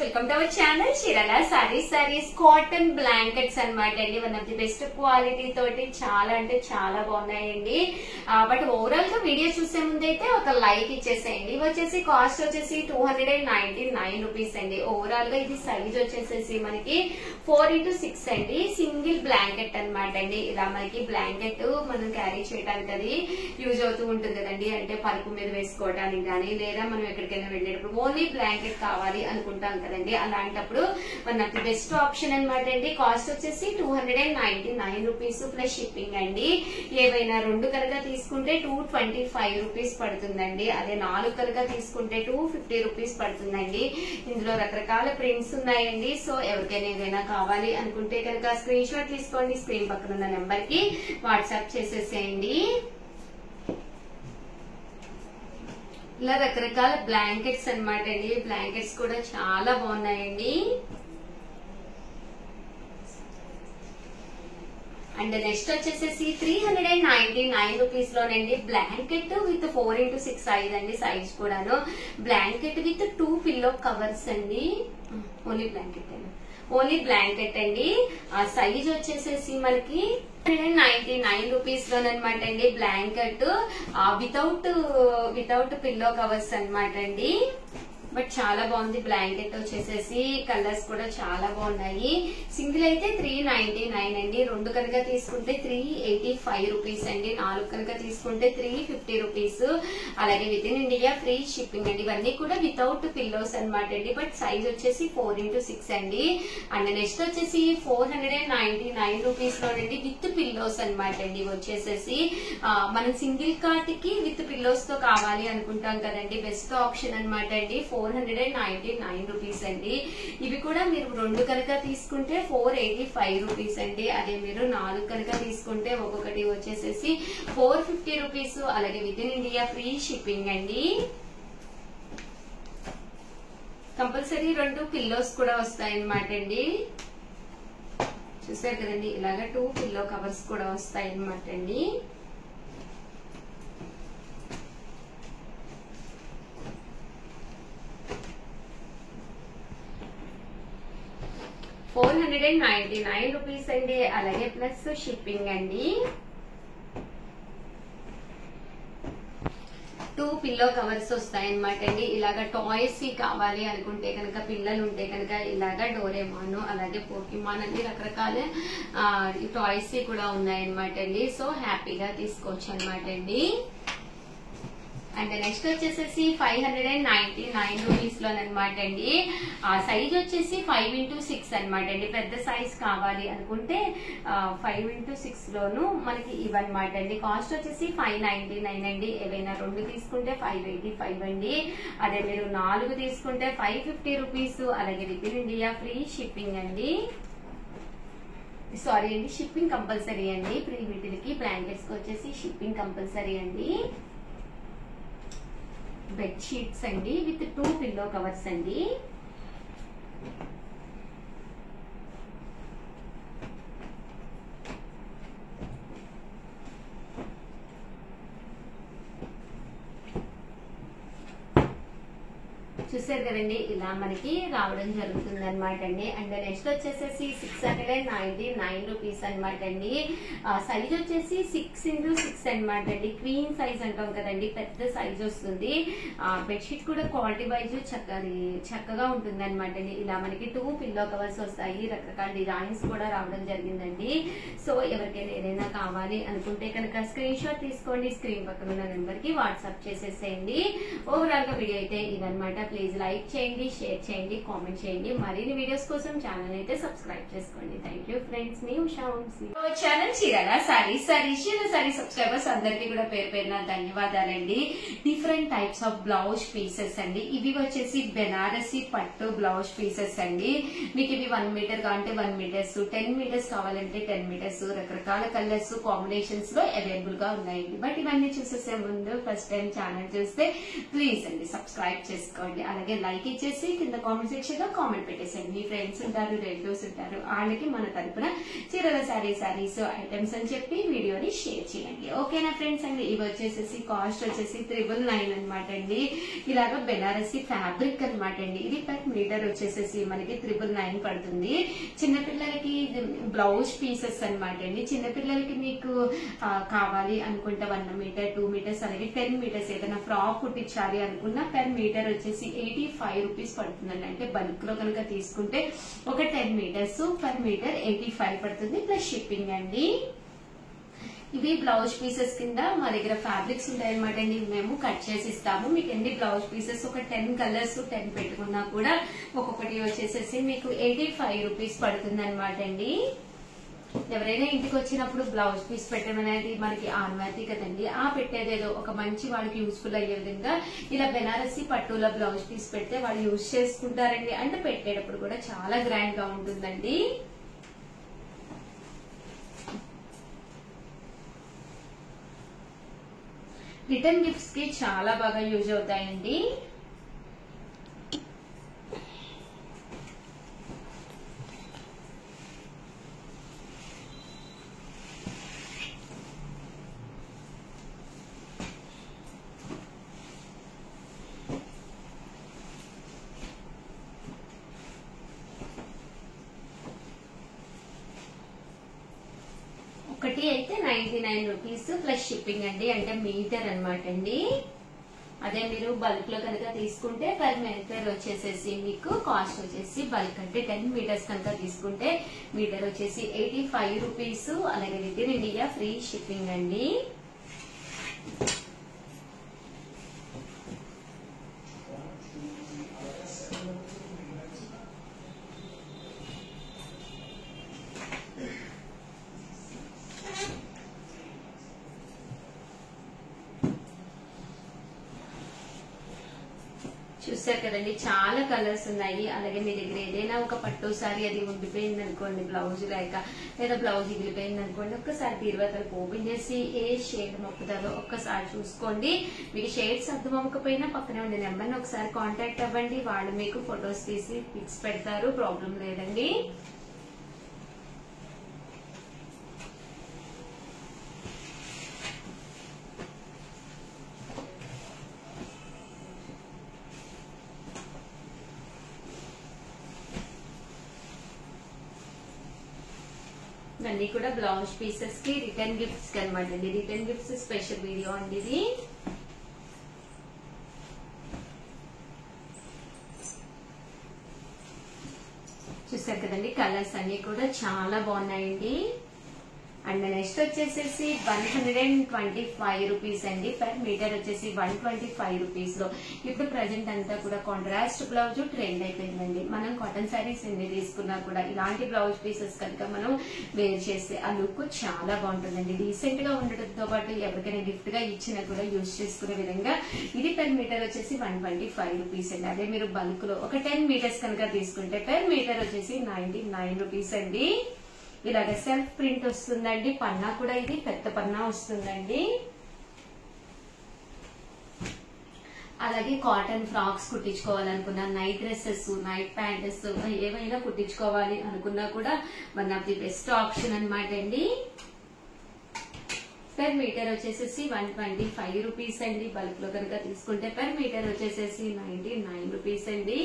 Welcome to our channel Chirala saris cotton blankets అన్నమాట అండి. One of the best quality తోటి చాలా అంటే చాలా బాగున్నాయండి. బట్ ఓవరాల్ గా వీడియో చూసే ముందు అయితే ఒక లైక్ ఇచ్చేసేయండి. ఇవి వచ్చేసి కాస్ట్ వచ్చేసి 299 రూపీస్ అండి. ఓవరాల్ గా ఇది సైజ్ వచ్చేసేసి మనకి 4x6 అండి. సింగిల్ బ్లాంకెట్ అన్నమాట అండి. ఇలా మనకి బ్లాంకెట్ మనం క్యారీ చేయడానికి అది యూజ్ అవుతూ ఉంటుంది కదండి. అంటే పరుపు మీద వేసుకోవడానికి కానీ లేదా మనం ఎక్కడికైనా వెళ్ళేటప్పుడు ఓన్లీ బ్లాంకెట్ కావాలి అనుకుంటాం కదండి. అలాంటప్పుడు one of the best option అనమాట అండి. కాస్ట్ వచ్చేసి 299 రూపీస్ ప్లస్ షిప్పింగ్ అండి. ఏవైనా రెండు కనుక తీసుకుంటే 225 రూపీస్ పడుతుందండి. అదే 4 కనుక తీసుకుంటే 250 రూపీస్ పడుతుందండి. ఇందులో రకరకాల ప్రింట్స్ ఉన్నాయండి. సో ఎవరికైనా ఏదైనా కావాలి అనుకుంటే కనుక స్క్రీన్ షాట్ తీసుకోండి. స్క్రీన్ పక్కన ఉన్న నెంబర్ కి వాట్సాప్ చేసేసేయండి. ఇలా రకరకాల బ్లాంకెట్స్ అన్నమాట అండి. బ్లాంకెట్స్ కూడా చాలా బాగున్నాయండి. అండ్ నెక్స్ట్ వచ్చేసేసి 399 రూపీస్ లోనండి బ్లాంకెట్ విత్ 4x6 సైజ్ అండి. సైజ్ కూడాను బ్లాంకెట్ విత్ 2 పిల్లో కవర్స్ అండి. ఓన్లీ బ్లాంకెట్ అండి. ఆ సైజ్ వచ్చేసేసి మనకి 399 రూపీస్ లోనమాట అండి. బ్లాంకెట్ వితౌట్ పిల్లో కవర్స్ అన్నమాట అండి. బట్ చాలా బాగుంది బ్లాంకెట్ వచ్చేసేసి. కలర్స్ కూడా చాలా బాగున్నాయి. సింగిల్ అయితే 399 అండి. రెండు కనుక తీసుకుంటే 385 రూపీస్ అండి. 4 కనుక తీసుకుంటే 350 రూపీస్. అలాగే with in India free shipping అండి. ఇవన్నీ కూడా వితౌట్ పిల్లోస్ అనమాట అండి. బట్ సైజ్ వచ్చేసి 4x6 అండి. అండ్ నెక్స్ట్ వచ్చేసి 499 రూపీస్ లోనండి విత్ పిల్లోస్ అనమాట అండి. వచ్చేసేసి మనం సింగిల్ కార్ట్ కి విత్ పిల్లోస్ తో కావాలి అనుకుంటాం కదండి. బెస్ట్ ఆప్షన్ అనమాట అండి. 499 రూపీస్ అండి. ఇవి కూడా మీరు రెండు కనుక తీసుకుంటే 485 రూపీస్ అండి. అదే మీరు 4 కనుక తీసుకుంటే ఒక్కొక్కటి వచ్చేసేసి 450 రూపీస్. అలాగే with in India free shipping అండి. కంపల్సరీ 2 పిల్లోస్ కూడా వస్తాయి అన్నమాట అండి. చూసారు కదండి, ఇలాగా 2 పిల్లో కవర్స్ కూడా వస్తాయి అన్నమాట అండి. $499 రూపీస్ అండి. అలాగే ప్లస్ షిప్పింగ్ అండి. 2 పిల్లో కవర్స్ వస్తాయన్నమాట అండి. ఇలాగా టాయ్స్ కావాలి అనుకుంటే కనుక, పిల్లలు ఉంటే కనుక ఇలాగా డోరేమాన్ అలాగే పోకీమాన్ అన్ని రకరకాల టాయ్స్ కూడా ఉన్నాయన్నమాట అండి. సో హ్యాపీగా తీసుకోవచ్చు అనమాట అండి. అండ్ నెక్స్ట్ వచ్చేసేసి 599 రూపీస్ లోనమాట అండి. ఆ సైజ్ వచ్చేసి 5x6 అనమాట అండి. పెద్ద సైజ్ కావాలి అనుకుంటే 5x6 లోను మనకి ఇవన్నమాట అండి. కాస్ట్ వచ్చేసి 599 అండి. ఏవైనా రెండు తీసుకుంటే 585 అండి. అదే మీరు 4 తీసుకుంటే 550 రూపీస్. అలాగే with in India free shipping అండి. సారీ అండి, షిప్పింగ్ కంపల్సరీ అండి. ప్రీ వీటికి బ్లాంకెట్స్ కి వచ్చేసి షిప్పింగ్ కంపల్సరీ అండి. బెడ్ షీట్స్ అండి విత్ 2 పిల్లో కవర్స్ అండి. చూసారు కదండి, ఇలా మనకి రావడం జరుగుతుంది అనమాట అండి. అండ్ నెక్స్ట్ వచ్చేసేసి 699 రూపీస్ అనమాట అండి. సైజ్ వచ్చేసి 6x6 అనమాట అండి. క్వీన్ సైజ్ అంటాం కదండి, పెద్ద సైజ్ వస్తుంది. బెడ్షీట్ కూడా క్వాలిటీ వైజ్ చక్కగా ఉంటుంది అనమాట అండి. ఇలా మనకి 2 పిల్లో కవర్స్ వస్తాయి. రకరకాల డిజైన్స్ కూడా రావడం జరిగిందండి. సో ఎవరికైనా ఏదైనా కావాలి అనుకుంటే కనుక స్క్రీన్ షాట్ తీసుకోండి. స్క్రీన్ పక్కన ఉన్న నెంబర్ కి వాట్సాప్ చేసేసేయండి. ఓవరాల్ గా వీడియో అయితే ఇదనమాట. ప్లీజ్ లైక్ చేయండి, షేర్ చేయండి, కామెంట్ చేయండి. మరిన్ని వీడియోస్ కోసం ఛానల్ అయితే సబ్స్క్రైబ్ చేసుకోండి. Thank you friends. మీ ఉషా వంశీ. ఛానల్ చీరాల సారీ సబ్స్క్రైబర్స్ అందరికీ కూడా పేరు పేరున ధన్యవాదాలండి. Different types of blouse pieces అండి. ఇవి వచ్చేసి బెనారసి పట్టు బ్లౌజ్ పీసెస్ అండి. మీకు ఇవి 1 మీటర్ కావాలంటే 1 మీటర్స్, 10 మీటర్స్ కావాలంటే 10 మీటర్స్, రకరకాల కలర్స్ కాంబినేషన్స్ లో అవైలబుల్ గా ఉన్నాయండి. బట్ ఇవన్నీ చూసేసే ముందు ఫస్ట్ టైం ఛానల్ చూస్తే ప్లీజ్ అండి సబ్స్క్రైబ్ చేసుకోండి. అలాగే అలాగే లైక్ ఇచ్చేసి కింద కామెంట్ సెక్షన్ లో కామెంట్ పెట్టేసేయండి. మీ ఫ్రెండ్స్ ఉంటారు, రిలేటివ్స్ ఉంటారు, వాళ్ళకి మన తరపున చీరల శారీస్ ఐటమ్స్ అని చెప్పి వీడియోని షేర్ చేయండి. ఓకేనా ఫ్రెండ్స్ అండి. ఇవి వచ్చేసేసి కాస్ట్ వచ్చేసి 999 అనమాట అండి. ఇలాగా బెనారసి ఫ్యాబ్రిక్ అనమాట అండి. ఇది పర్ మీటర్ వచ్చేసేసి మనకి 999 పడుతుంది. చిన్నపిల్లలకి బ్లౌజ్ పీసెస్ అనమాట అండి. చిన్నపిల్లలకి మీకు కావాలి అనుకుంటే 1 మీటర్ 2 మీటర్స్ అలాగే 10 మీటర్స్ ఏదైనా ఫ్రాక్ కుట్టించాలి అనుకున్నా పర్ మీటర్ వచ్చేసి 85 రూపీస్ పడుతుందండి. అంటే బల్క్ లో కనుక తీసుకుంటే ఒక 10 మీటర్స్ పర్ మీటర్ 85 పడుతుంది ప్లస్ షిప్పింగ్ అండి. ఇవి బ్లౌజ్ పీసెస్ కింద మా దగ్గర ఫ్యాబ్రిక్స్ ఉంటాయి అనమాట అండి. మేము కట్ చేసి ఇస్తాము. మీకు ఎన్ని బ్లౌజ్ పీసెస్ ఒక 10 కలర్స్ 10 పెట్టుకున్నా కూడా ఒక్కొక్కటి వచ్చేసేసి మీకు 85 రూపీస్ పడుతుంది అనమాట అండి. ఎవరైనా ఇంటికి వచ్చినప్పుడు బ్లౌజ్ పీస్ పెట్టడం అనేది మనకి ఆనవాయితీ కదండి. ఆ పెట్టేదేదో ఒక మంచి వాళ్ళకి యూస్ఫుల్ అయ్యే విధంగా ఇలా బెనారసి పట్టుల బ్లౌజ్ పీస్ పెడితే వాళ్ళు యూజ్ చేసుకుంటారండి. అంటే పెట్టేటప్పుడు కూడా చాలా గ్రాండ్ గా ఉంటుందండి. రిటర్న్ గిఫ్ట్స్ కి చాలా బాగా యూజ్ అవుతాయండి. ఒకటి అయితే 99 రూపీస్ ప్లస్ షిప్పింగ్ అండి. అంటే మీటర్ అనమాట అండి. అదే మీరు బల్క్ లో కనుక తీసుకుంటే పర్ మీటర్ వచ్చేసేసి మీకు కాస్ట్ వచ్చేసి బల్క్ అంటే 10 మీటర్స్ కనుక తీసుకుంటే మీటర్ వచ్చేసి 85 రూపీస్. అలాగే with in India free shipping అండి. చూసారు కదండి, చాలా కలర్స్ ఉన్నాయి. అలాగే మీ దగ్గర ఏదైనా ఒక పట్టు సారీ అది ఉండిపోయింది అనుకోండి, బ్లౌజ్ లేక లేదా బ్లౌజ్ ఇగిలిపోయింది అనుకోండి, ఒక్కసారి తీరువతలకు ఓపెన్ చేసి ఏ షేడ్ మొక్కుతారో ఒక్కసారి చూసుకోండి. మీకు షేడ్స్ అర్థం అవ్వకపోయినా పక్కనే ఉండే నెంబర్ని ఒకసారి కాంటాక్ట్ అవ్వండి. వాళ్ళు మీకు ఫొటోస్ తీసి పిక్స్ పెడతారు, ప్రాబ్లం లేదండి. ఇవన్నీ కూడా బ్లౌజ్ పీసెస్ కి రిటర్న్ గిఫ్ట్స్ కి అనమాట అండి. రిటర్న్ గిఫ్ట్స్ స్పెషల్ వీడియో అండి ఇది. చూసారు కదండి, కలర్స్ అన్ని కూడా చాలా బాగున్నాయండి. అండ్ నెక్స్ట్ వచ్చేసేసి 125 రూపీస్ అండి. పర్ మీటర్ వచ్చేసి 125 రూపీస్ లో ఇప్పుడు ప్రజెంట్ అంతా కూడా కాంట్రాస్ట్ బ్లౌజ్ ట్రెండ్ అయిపోయిందండి. మనం కాటన్ శారీస్ ఎన్ని తీసుకున్నా కూడా ఇలాంటి బ్లౌజ్ పీసెస్ కనుక మనం వేర్ చేస్తే ఆ లుక్ చాలా బాగుంటుందండి. డీసెంట్ గా ఉండటంతో పాటు ఎవరికైనా గిఫ్ట్ గా ఇచ్చినా కూడా యూజ్ చేసుకునే విధంగా ఇది పర్ మీటర్ వచ్చేసి 125 రూపీస్ అండి. అదే మీరు బల్క్ లో ఒక 10 మీటర్స్ కనుక తీసుకుంటే పర్ మీటర్ వచ్చేసి 99 రూపీస్ అండి. ఇలాగ సెల్ఫ్ ప్రింట్ వస్తుందండి. పన్నా కూడా ఇది పెద్ద పన్నా వస్తుందండి. అలాగే కాటన్ ఫ్రాక్స్ కుట్టించుకోవాలనుకున్నా, నైట్ డ్రెస్సెస్, నైట్ ప్యాంటెస్ ఏమైనా కుట్టించుకోవాలి అనుకున్నా కూడా one of the best option అనమాట అండి. పర్ మీటర్ వచ్చేసేసి 125 రూపీస్ అండి. బల్క్ లో కనుక తీసుకుంటే పర్ మీటర్ వచ్చేసేసి 99 రూపీస్ అండి.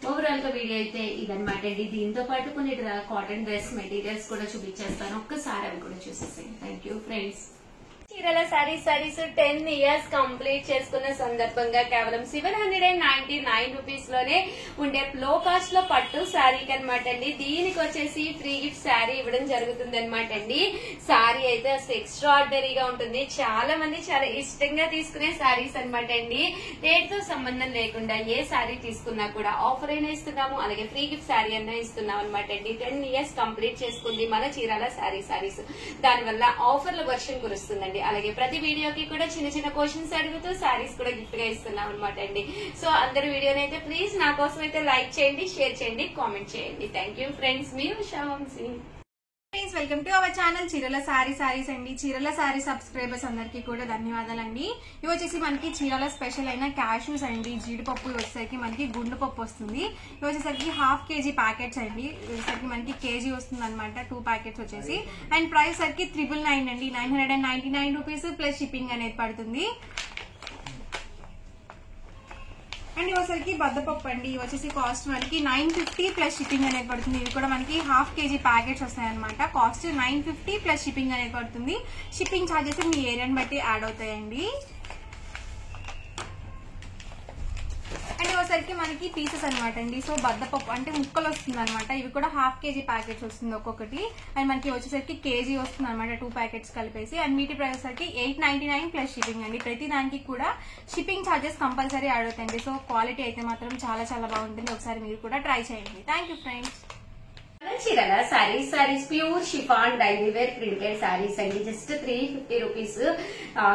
ఓవరాల్ గా వీడియో అయితే ఇదనమాట అండి. దీంతో పాటు కొన్ని కాటన్ డ్రెస్ మెటీరియల్స్ కూడా చూపించేస్తాను. ఒక్కసారి అవి కూడా చూసేసాను. Thank you friends. చీరల సారీస్ 10 ఇయర్స్ కంప్లీట్ చేసుకున్న సందర్భంగా కేవలం 799 రూపీస్ లోనే ఉండే లో కాస్ట్ లో పట్టు శారీకి అనమాట అండి. దీనికి వచ్చేసి ఫ్రీ గిఫ్ట్ శారీ ఇవ్వడం జరుగుతుంది అనమాట అండి. శారీ అయితే అసలు ఎక్స్ట్రాడినరీగా ఉంటుంది. చాలా మంది చాలా ఇష్టంగా తీసుకునే శారీస్ అనమాట అండి. రేట్ తో సంబంధం లేకుండా ఏ శారీ తీసుకున్నా కూడా ఆఫర్ అయినా ఇస్తున్నాము, అలాగే ఫ్రీ గిఫ్ట్ శారీ అయినా ఇస్తున్నాం అనమాట అండి. 10 ఇయర్స్ కంప్లీట్ చేసుకుంది మన చీరాల శారీస్. దానివల్ల ఆఫర్ల వర్షం కురుస్తుందండి. అలాగే ప్రతి వీడియోకి కూడా చిన్న చిన్న క్వశ్చన్స్ అడుగుతూ శారీస్ కూడా గిఫ్ట్ గా ఇస్తున్నాం అనమాట అండి. సో అందరు వీడియోని అయితే ప్లీజ్ నా కోసం అయితే లైక్ చేయండి, షేర్ చేయండి, కామెంట్ చేయండి. థ్యాంక్ యూ ఫ్రెండ్స్, మీ Usha Vamsi. Welcome to our channel చీరల సారీస్ అండి. చీరల సారీ సబ్స్క్రైబర్స్ అందరికీ కూడా ధన్యవాదాలండి. ఇవి వచ్చేసి మనకి చీరల స్పెషల్ అయిన క్యాష్యూస్ అండి. జీడిపప్పు వచ్చేసరికి మనకి గుండు పప్పు వస్తుంది. ఇవి వచ్చేసరికి హాఫ్ కేజీ ప్యాకెట్స్ అండి. వచ్చేసరికి మనకి కేజీ వస్తుంది అనమాట, 2 ప్యాకెట్స్ వచ్చేసి. అండ్ ప్రైస్ సరికి 999 అండి, 999 రూపీస్ ప్లస్ షిప్పింగ్ అనేది పడుతుంది. అండ్ ఇవసరికి బద్దపప్పు అండి. ఇవి వచ్చేసి కాస్ట్ మనకి 950 ప్లస్ షిప్పింగ్ అనేది పడుతుంది. ఇవి కూడా మనకి హాఫ్ కేజీ ప్యాకెట్స్ వస్తాయి అనమాట. కాస్ట్ 950 ప్లస్ షిప్పింగ్ అనేది పడుతుంది. షిప్పింగ్ ఛార్జెస్ మీ ఏరియాని బట్టి యాడ్ అవుతాయండి. అండ్ ఇవసరికి మనకి పీసెస్ అనమాట అండి. సో బద్దపప్పు అంటే ముక్కలు వస్తుంది అనమాట. ఇవి కూడా హాఫ్ కేజీ ప్యాకెట్స్ వస్తుంది ఒక్కొక్కటి. అండ్ మనకి వచ్చేసరికి కేజీ వస్తుంది అనమాట, 2 ప్యాకెట్స్ కలిపేసి. అండ్ వీటి ప్రైస్ సరికి 899 ప్లస్ షిప్పింగ్ అండి. ప్రతి దానికి కూడా షిప్పింగ్ ఛార్జెస్ కంపల్సరీ యాడ్ అవుతాయండి. సో క్వాలిటీ అయితే మాత్రం చాలా చాలా బాగుంటుంది. ఒకసారి మీరు కూడా ట్రై చేయండి. Thank you friends. చీరల sarees pure chiffon daily wear printed sarees అండి. జస్ట్ 350 రూపీస్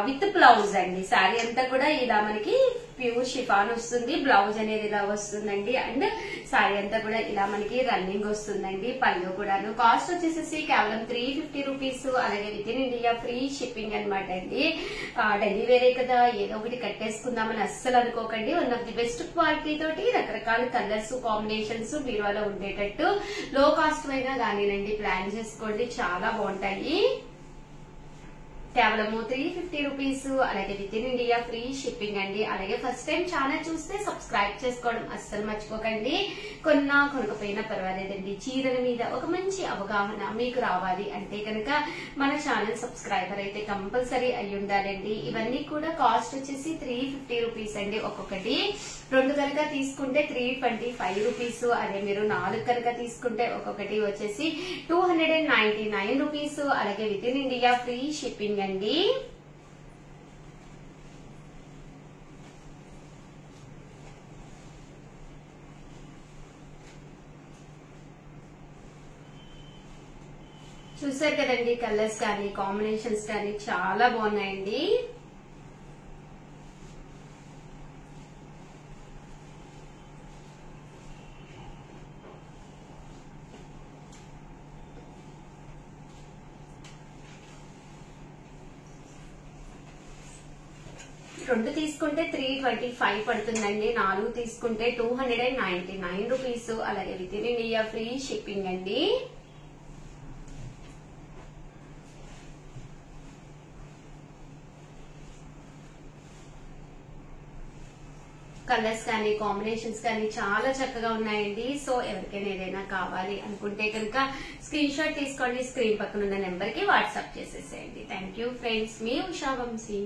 విత్ బ్లౌజ్ అండి. సారీ అంతా కూడా ఇలా మనకి ప్యూర్ షిఫాన్ వస్తుంది. బ్లౌజ్ అనేది ఇలా వస్తుందండి. అండ్ సారీ అంతా కూడా ఇలా మనకి రన్నింగ్ వస్తుందండి. పళ్ళు కూడాను. కాస్ట్ వచ్చేసి కేవలం 350 రూపీస్. అలాగే with in India free shipping అనమాట అండి. డైలీ వేరే కదా, ఏదో ఒకటి కట్టేసుకుందామని అస్సలు అనుకోకండి. One of the best quality తోటి రకరకాల కలర్స్ కాంబినేషన్స్ బీరువాలో ఉండేటట్టు లో కాస్ట్ అయినా కానీనండి ప్లాన్ చేసుకోండి, చాలా బాగుంటాయి. కేవలము 350 రూపీస్. అలాగే with in India free shipping అండి. అలాగే ఫస్ట్ టైం ఛానల్ చూస్తే సబ్స్క్రైబ్ చేసుకోవడం అస్సలు మర్చిపోకండి. కొనకపోయినా పర్వాలేదండి. చీరల మీద ఒక మంచి అవగాహన మీకు రావాలి అంటే కనుక మన ఛానల్ సబ్స్క్రైబర్ అయితే కంపల్సరీ అయి ఉండాలండి. ఇవన్నీ కూడా కాస్ట్ వచ్చేసి 350 రూపీస్ అండి. ఒక్కొక్కటి 2 కనుక తీసుకుంటే 325 రూపీస్. అదే మీరు 4 కనుక తీసుకుంటే ఒక్కొక్కటి వచ్చేసి 299 రూపీస్. అలాగే with in India free shipping అండి. చూసారు కదండి, కలర్స్ కానీ కాంబినేషన్స్ కానీ చాలా బాగున్నాయండి. రెండు తీసుకుంటే 325 పడుతుందండి. 4 తీసుకుంటే 299 రూపీస్. అలాగే with in India free shipping అండి. కలర్స్ కానీ కాంబినేషన్స్ కానీ చాలా చక్కగా ఉన్నాయండి. సో ఎవరికైనా ఏదైనా కావాలి అనుకుంటే కనుక స్క్రీన్ షాట్ తీసుకోండి. స్క్రీన్ పక్కన ఉన్న నెంబర్ కి వాట్సాప్ చేసేసేయండి. థ్యాంక్ యూ ఫ్రెండ్స్, మీ ఉషా వంశీ.